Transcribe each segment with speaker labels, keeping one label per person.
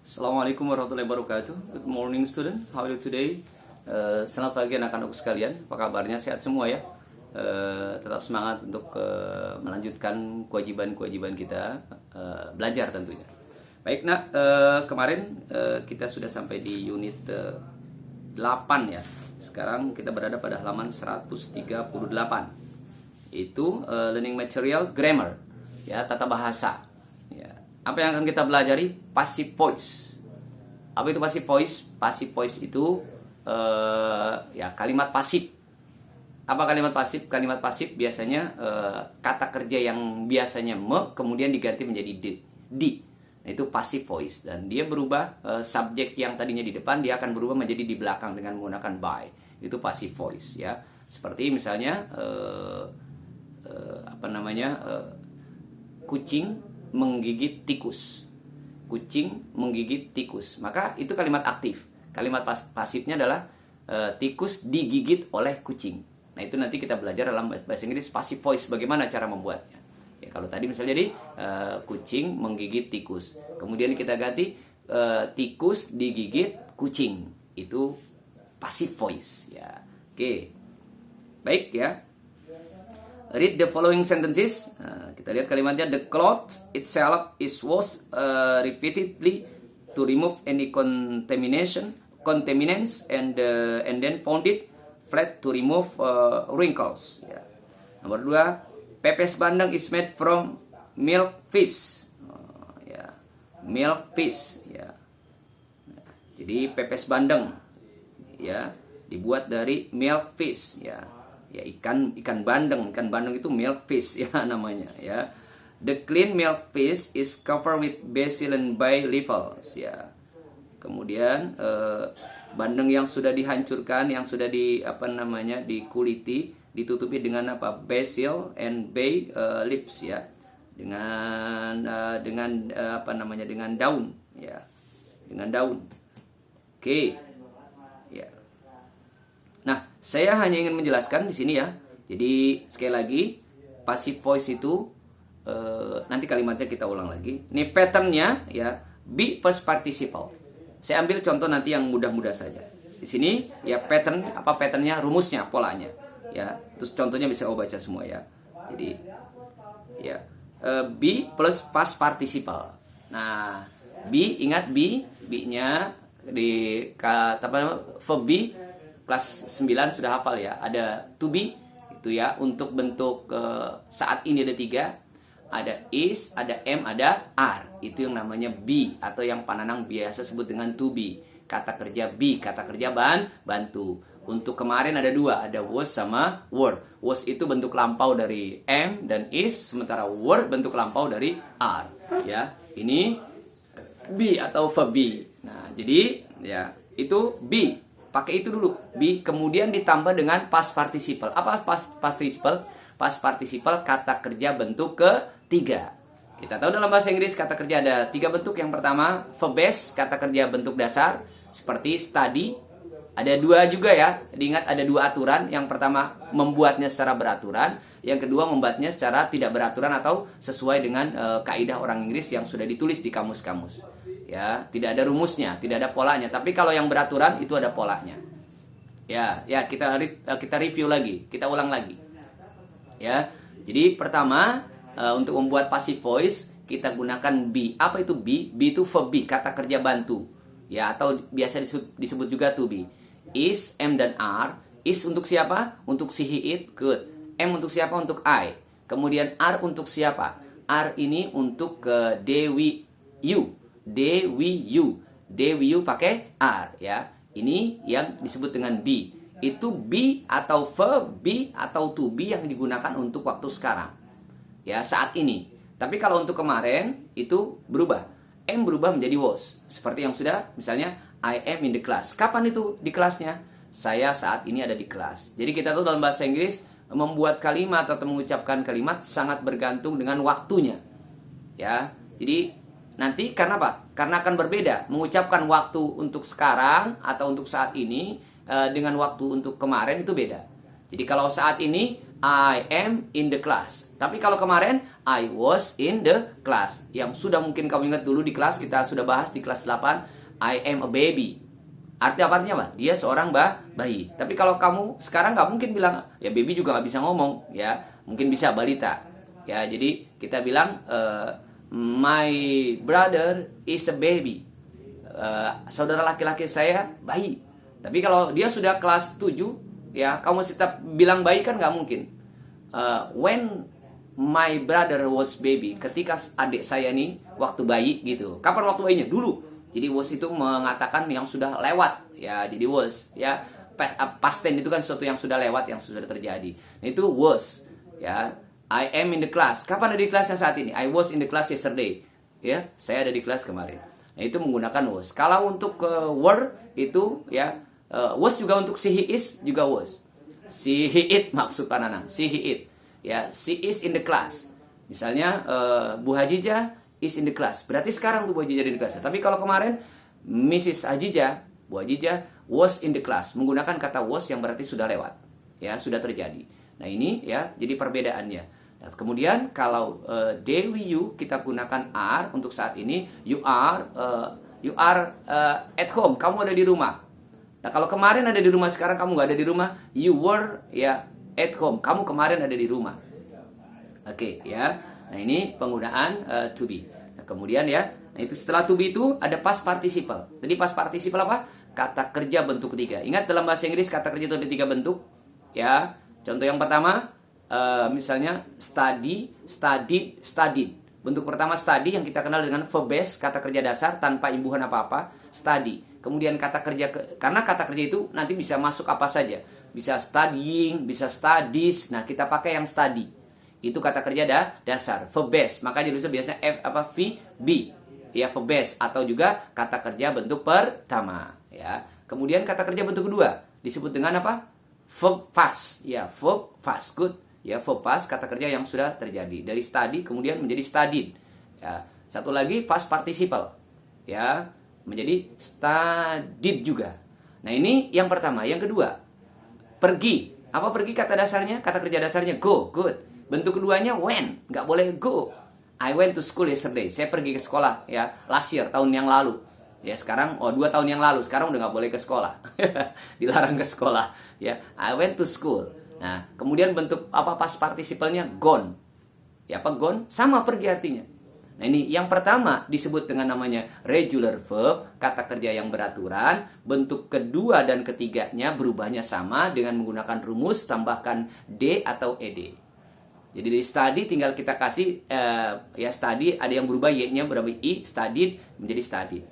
Speaker 1: Assalamualaikum warahmatullahi wabarakatuh. Good morning student. How are you today? Selamat pagi anak-anakku sekalian. Apa kabarnya? Sehat semua ya? Tetap semangat untuk melanjutkan kewajiban-kewajiban kita belajar tentunya. Baik, nak, kemarin kita sudah sampai di unit 8 ya. Sekarang kita berada pada halaman 138. Itu learning material grammar, ya, tata bahasa. Ya. Apa yang akan kita pelajari? Passive voice. Apa itu passive voice? Passive voice itu ya kalimat pasif. Apa kalimat pasif? Kalimat pasif biasanya kata kerja yang biasanya me kemudian diganti menjadi di. Nah, itu passive voice dan dia berubah, subjek yang tadinya di depan dia akan berubah menjadi di belakang dengan menggunakan by. Itu passive voice ya. Seperti misalnya kucing menggigit tikus. Kucing menggigit tikus. Maka itu kalimat aktif. Kalimat pasifnya adalah tikus digigit oleh kucing. Nah, itu nanti kita belajar dalam bahasa Inggris passive voice, bagaimana cara membuatnya. Ya, kalau tadi misalnya jadi kucing menggigit tikus. Kemudian kita ganti tikus digigit kucing. Itu passive voice ya. Oke. Baik ya. Read the following sentences. Kita lihat kalimatnya. The cloth itself is washed repeatedly to remove any contaminants and then folded flat to remove wrinkles. Ya. Nomor 2, pepes bandeng is made from milk fish. Ya. Milk fish. Ya. Jadi pepes bandeng ya dibuat dari milk fish ya. Ya, ikan bandeng itu milk fish ya namanya ya. The clean milk fish is covered with basil and bay leaves ya. Kemudian bandeng yang sudah dihancurkan, yang sudah dikuliti, ditutupi dengan apa? Basil and bay leaves ya. Dengan daun ya. Dengan daun. Oke. Ya. Nah, saya hanya ingin menjelaskan di sini ya. Jadi sekali lagi, passive voice itu nanti kalimatnya kita ulang lagi. Ini patternnya ya, be past participle. Saya ambil contoh nanti yang mudah-mudah saja. Di sini ya patternnya, rumusnya, polanya. Ya, terus contohnya bisa baca semua ya. Jadi ya be plus past participle. Nah, be, ingat be-nya di verb be kelas 9 sudah hafal ya. Ada to be itu ya, untuk bentuk saat ini ada 3. Ada is, ada am, ada are. Itu yang namanya be atau yang Pananang biasa sebut dengan to be. Kata kerja be, kata kerja bantu. Untuk kemarin ada 2, ada was sama were. Was itu bentuk lampau dari am dan is, sementara were bentuk lampau dari are. Ya, ini be atau verb be. Nah, jadi ya itu be. Pakai itu dulu, be, kemudian ditambah dengan past participle. Apa past participle? Past participle kata kerja bentuk ketiga. Kita tahu dalam bahasa Inggris kata kerja ada 3 bentuk. Yang pertama, verb base, kata kerja bentuk dasar, seperti study. Ada 2 juga ya, diingat ada 2 aturan. Yang pertama, membuatnya secara beraturan. Yang kedua, membuatnya secara tidak beraturan atau sesuai dengan kaidah orang Inggris yang sudah ditulis di kamus-kamus. Ya, tidak ada rumusnya, tidak ada polanya. Tapi kalau yang beraturan itu ada polanya. Ya, kita review lagi, kita ulang lagi. Ya, jadi pertama untuk membuat passive voice kita gunakan be. Apa itu be? Be itu verb be, kata kerja bantu. Ya, atau biasa disebut juga to be. Is, am dan are. Is untuk siapa? Untuk she, he, it, good. Am untuk siapa? Untuk I. Kemudian are untuk siapa? Are ini untuk they, we, you. They, we, you pakai are ya. Ini yang disebut dengan be. Itu be atau verb be atau to be yang digunakan untuk waktu sekarang. Ya, saat ini. Tapi kalau untuk kemarin itu berubah. Am berubah menjadi was. Seperti yang sudah misalnya I am in the class. Kapan itu di kelasnya? Saya saat ini ada di kelas. Jadi kita tahu dalam bahasa Inggris membuat kalimat atau mengucapkan kalimat sangat bergantung dengan waktunya. Ya. Jadi nanti karena apa? Karena akan berbeda. Mengucapkan waktu untuk sekarang atau untuk saat ini dengan waktu untuk kemarin itu beda. Jadi kalau saat ini I am in the class. Tapi kalau kemarin I was in the class, yang sudah mungkin kamu ingat dulu di kelas, kita sudah bahas di kelas 8, I am a baby. Artinya apa? Dia seorang bayi. Tapi kalau kamu sekarang nggak mungkin bilang, ya baby juga nggak bisa ngomong, ya mungkin bisa balita. Ya, jadi kita bilang my brother is a baby. Saudara laki-laki saya bayi. Tapi kalau dia sudah kelas 7, ya kamu tetap bilang bayi kan nggak mungkin. When my brother was baby, ketika adik saya nih waktu bayi gitu. Kapan waktu bayinya? Dulu. Jadi was itu mengatakan yang sudah lewat, ya. Jadi was, ya. Past tense itu kan sesuatu yang sudah lewat, yang sudah terjadi. Nah, itu was, ya. I am in the class. Kapan ada di kelasnya saat ini? I was in the class yesterday. Ya, saya ada di kelas kemarin. Nah, itu menggunakan was. Kalau untuk were itu, ya, was juga untuk si, he is juga was. Si, he, it, maksud Pak Nanang. Si, he, it. Ya, she is in the class. Misalnya Bu Hajijah is in the class. Berarti sekarang tuh Bu Hajijah ada di kelas. Tapi kalau kemarin Mrs. Hajijah, Bu Hajijah was in the class, menggunakan kata was yang berarti sudah lewat. Ya, sudah terjadi. Nah, ini ya, jadi perbedaannya. Nah, kemudian kalau Dewi you kita gunakan are untuk saat ini. You are at home. Kamu ada di rumah. Nah, kalau kemarin ada di rumah, sekarang kamu nggak ada di rumah. You were ya at home. Kamu kemarin ada di rumah. Oke, ya. Nah, ini penggunaan to be. Nah, kemudian ya, nah itu setelah to be itu ada past participle. Jadi past participle apa? Kata kerja bentuk ketiga. Ingat dalam bahasa Inggris kata kerja itu ada 3 bentuk. Ya. Contoh yang pertama, misalnya study, studied, studied. Bentuk pertama study yang kita kenal dengan verb base, kata kerja dasar tanpa imbuhan apa-apa, study. Kemudian kata kerja karena kata kerja itu nanti bisa masuk apa saja. Bisa studying, bisa studies. Nah, kita pakai yang study. Itu kata kerja dasar, verb base. Makanya dulu biasanya VB. Ya, verb base atau juga kata kerja bentuk pertama, ya. Kemudian kata kerja bentuk kedua disebut dengan apa? Verb fast. Ya, verb fast. Good. Ya, verb fast kata kerja yang sudah terjadi. Dari study kemudian menjadi studied. Ya, satu lagi past participle. Ya, menjadi studied juga. Nah, ini yang pertama. Yang kedua, pergi. Apa pergi kata dasarnya? Kata kerja dasarnya go. Good. Bentuk keduanya when. Nggak boleh go. I went to school yesterday. Saya pergi ke sekolah, ya, last year, tahun yang lalu. Ya, sekarang 2 tahun yang lalu. Sekarang udah nggak boleh ke sekolah. Dilarang ke sekolah. Ya, I went to school. Nah, kemudian bentuk apa past participle-nya gone. Ya, apa gone? Sama pergi artinya. Nah, ini yang pertama disebut dengan namanya regular verb, kata kerja yang beraturan. Bentuk kedua dan ketiganya berubahnya sama dengan menggunakan rumus tambahkan d atau ed. Jadi di study tinggal kita kasih ya study, ada yang berubah y-nya berubah i, studied menjadi studied.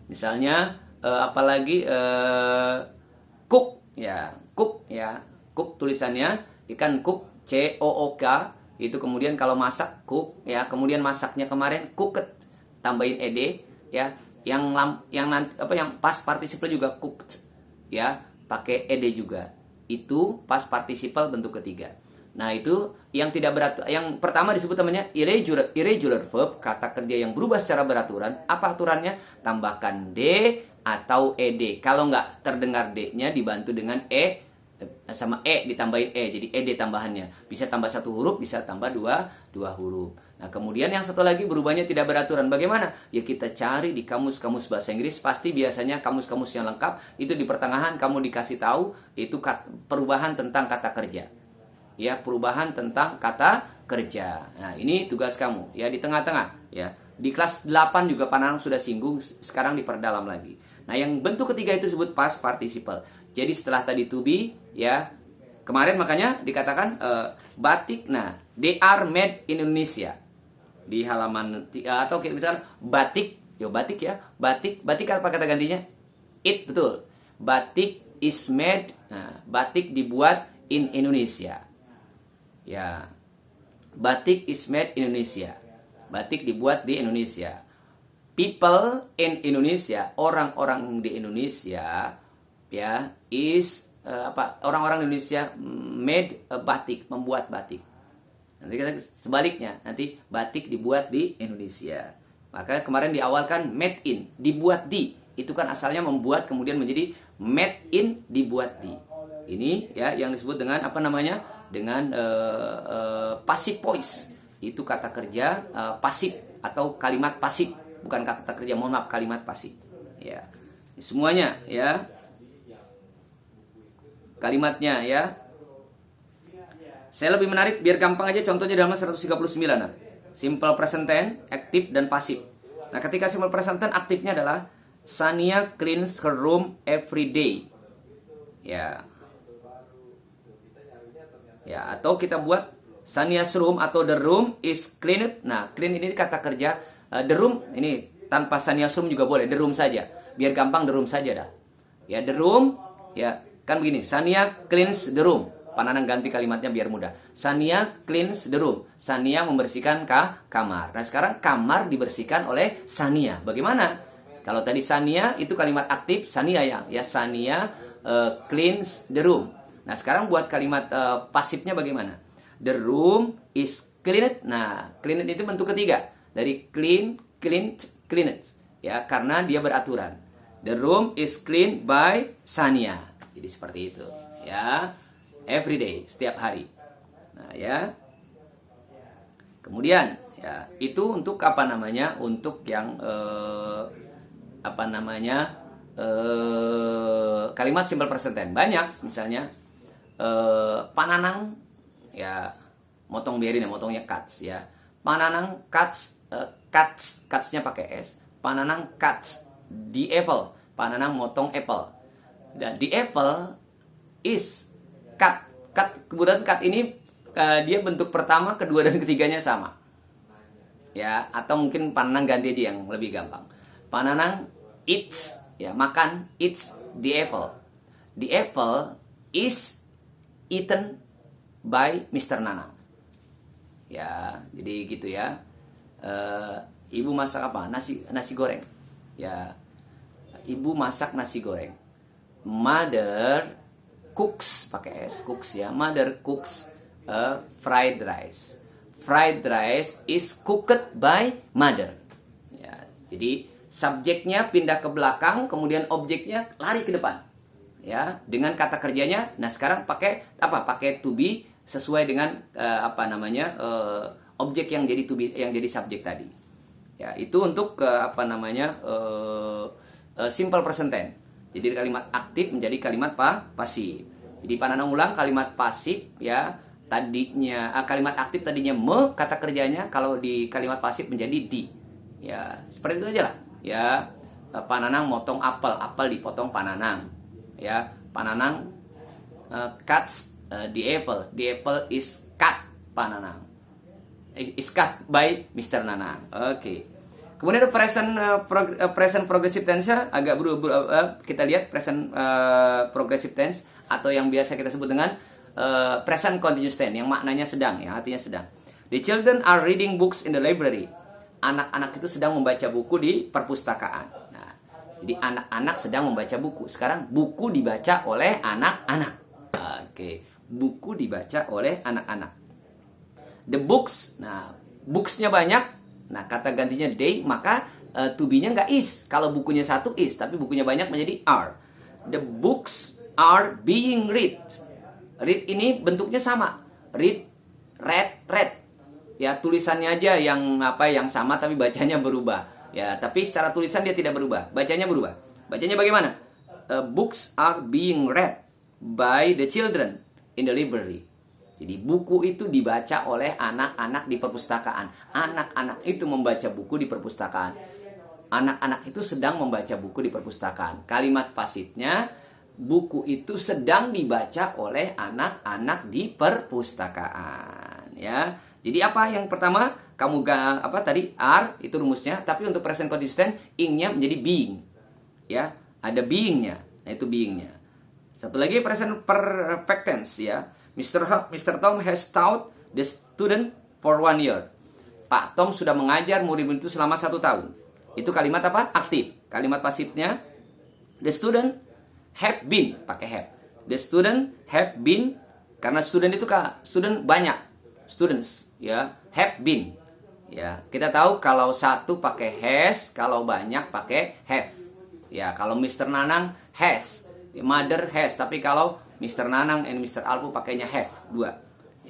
Speaker 1: Misalnya apalagi cook ya, cook ya. Cook tulisannya ikan cook, C-O-O-K. Itu kemudian kalau masak cook ya, kemudian masaknya kemarin cooked, tambahin ed ya. Yang past participle juga cooked ya, pakai ed juga. Itu past participle bentuk ketiga. Nah, itu yang tidak beraturan. Yang pertama disebut namanya irregular verb, kata kerja yang berubah secara beraturan. Apa aturannya? Tambahkan d atau ed. Kalau nggak terdengar d-nya dibantu dengan sama ditambahin jadi ed tambahannya. Bisa tambah 1 huruf, bisa tambah dua huruf. Nah, kemudian yang satu lagi berubahnya tidak beraturan. Bagaimana? Ya, kita cari di kamus-kamus bahasa Inggris. Pasti biasanya kamus-kamus yang lengkap itu di pertengahan kamu dikasih tahu itu perubahan tentang kata kerja. Ya, perubahan tentang kata kerja. Nah, ini tugas kamu ya di tengah-tengah ya. Di kelas 8 juga Pak Nanang sudah singgung, sekarang diperdalam lagi. Nah, yang bentuk ketiga itu disebut past participle. Jadi setelah tadi to be ya, kemarin makanya dikatakan batik. Nah, they are made in Indonesia. Di halaman atau kayak misalkan batik, batik ya. Batik apa kata gantinya? It, betul. Batik is made. Nah, batik dibuat in Indonesia. Ya, batik is made in Indonesia. Batik dibuat di Indonesia. People in Indonesia, orang-orang di Indonesia, ya, is orang-orang Indonesia made batik, membuat batik. Nanti kita sebaliknya, nanti batik dibuat di Indonesia. Maka kemarin di awal kan made in, dibuat di. Itu kan asalnya membuat kemudian menjadi made in, dibuat di. Ini ya yang disebut dengan apa namanya? dengan passive voice. Itu kata kerja pasif atau kalimat pasif, bukan kata kerja, mohon maaf, kalimat pasif. Ya, semuanya ya, kalimatnya ya. Saya lebih menarik biar gampang aja, contohnya di halaman 139. Nah. Simple present tense, aktif dan pasif. Nah, ketika simple present tense aktifnya adalah Sania cleans her room every day. Ya. Ya, atau kita buat Sania's room atau the room is cleaned. Nah, clean ini kata kerja the room ini tanpa Sania's room juga boleh, the room saja. Biar gampang the room saja dah. Ya, the room ya kan begini, Sania cleans the room. Pananang ganti kalimatnya biar mudah. Sania cleans the room. Sania membersihkan kamar. Nah, sekarang kamar dibersihkan oleh Sania. Bagaimana? Kalau tadi Sania itu kalimat aktif, Sania ya Sania cleans the room. Nah, sekarang buat kalimat pasifnya bagaimana? The room is cleaned. Nah, cleaned itu bentuk ketiga. Dari clean, cleaned, cleaned. Ya, karena dia beraturan. The room is cleaned by Sania. Jadi seperti itu. Ya. Every day, setiap hari. Nah, ya. Kemudian, ya, itu untuk apa namanya? Untuk yang kalimat simple present tense. Banyak, misalnya pananang, ya, motong biarin ya, motongnya cuts ya. Pananang cuts, cutsnya pakai s. Pananang cuts the apple. Pananang motong apple. Dan the apple is cut. Kemudian cut ini dia bentuk pertama, kedua dan ketiganya sama. Ya, atau mungkin pananang ganti aja yang lebih gampang. Pananang eats, ya, makan, eats the apple. The apple is eaten by Mr. Nanang. Ya, jadi gitu ya. Ibu masak apa? Nasi goreng. Ya. Ibu masak nasi goreng. Mother cooks, pakai s, cooks ya. Mother cooks fried rice. Fried rice is cooked by mother. Ya, jadi subjeknya pindah ke belakang, kemudian objeknya lari ke depan. Ya, dengan kata kerjanya. Nah, sekarang pakai apa? Pakai to be sesuai dengan objek yang jadi to be, yang jadi subjek tadi. Ya, itu untuk simple present tense. Jadi kalimat aktif menjadi kalimat pasif. Jadi pananang ulang kalimat pasif ya, tadinya kalimat aktif tadinya me kata kerjanya, kalau di kalimat pasif menjadi di. Ya, seperti itu aja lah. Ya, pananang motong apel, apel dipotong pananang. Ya, pananang cuts the apple. The apple is cut pananang. Is cut by Mr. Nanang. Oke. Kemudian ada present progressive tense agak berubah. Kita lihat present progressive tense atau yang biasa kita sebut dengan present continuous tense yang maknanya sedang, yang artinya sedang. The children are reading books in the library. Anak-anak itu sedang membaca buku di perpustakaan. Nah, jadi anak-anak sedang membaca buku. Sekarang buku dibaca oleh anak-anak. Oke, buku dibaca oleh anak-anak. The books, nah books-nya banyak. Nah, kata gantinya they, maka to be-nya nggak is. Kalau bukunya satu is, tapi bukunya banyak menjadi are. The books are being read. Read ini bentuknya sama. Read, read. Ya, tulisannya aja yang sama, tapi bacanya berubah. Ya, tapi secara tulisan dia tidak berubah. Bacanya berubah. Bacanya bagaimana? Books are being read by the children in the library. Jadi buku itu dibaca oleh anak-anak di perpustakaan. Anak-anak itu membaca buku di perpustakaan. Anak-anak itu sedang membaca buku di perpustakaan. Kalimat pasifnya, buku itu sedang dibaca oleh anak-anak di perpustakaan. Ya. Jadi apa yang pertama? Kamu tadi are itu rumusnya, tapi untuk present continuous tense ing-nya menjadi being. Ya, ada being-nya. Nah, itu being-nya. Satu lagi present perfect tense ya. Mr. Tom has taught the student for 1 year. Pak Tom sudah mengajar murid-murid itu selama 1 tahun. Itu kalimat apa? Aktif. Kalimat pasifnya, the student have been, pakai have. The student have been, karena student itu student banyak. Students, ya, have been. Ya, kita tahu kalau satu pakai has, kalau banyak pakai have. Ya, kalau Mr. Nanang has, mother has, tapi kalau Mr. Nanang and Mr. Alpu pakainya have, 2.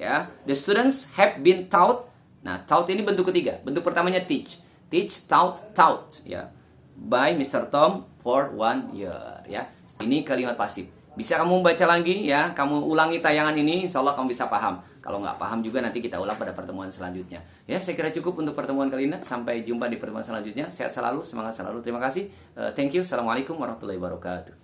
Speaker 1: Ya, the students have been taught. Nah, taught ini bentuk ketiga. Bentuk pertamanya teach. Teach, taught, ya. By Mr. Tom for 1 year, ya. Ini kalimat pasif. Bisa kamu baca lagi, ya. Kamu ulangi tayangan ini, insya Allah kamu bisa paham. Kalau nggak paham juga nanti kita ulang pada pertemuan selanjutnya. Ya, saya kira cukup untuk pertemuan kali ini. Sampai jumpa di pertemuan selanjutnya. Sehat selalu, semangat selalu. Terima kasih. Thank you. Assalamualaikum warahmatullahi wabarakatuh.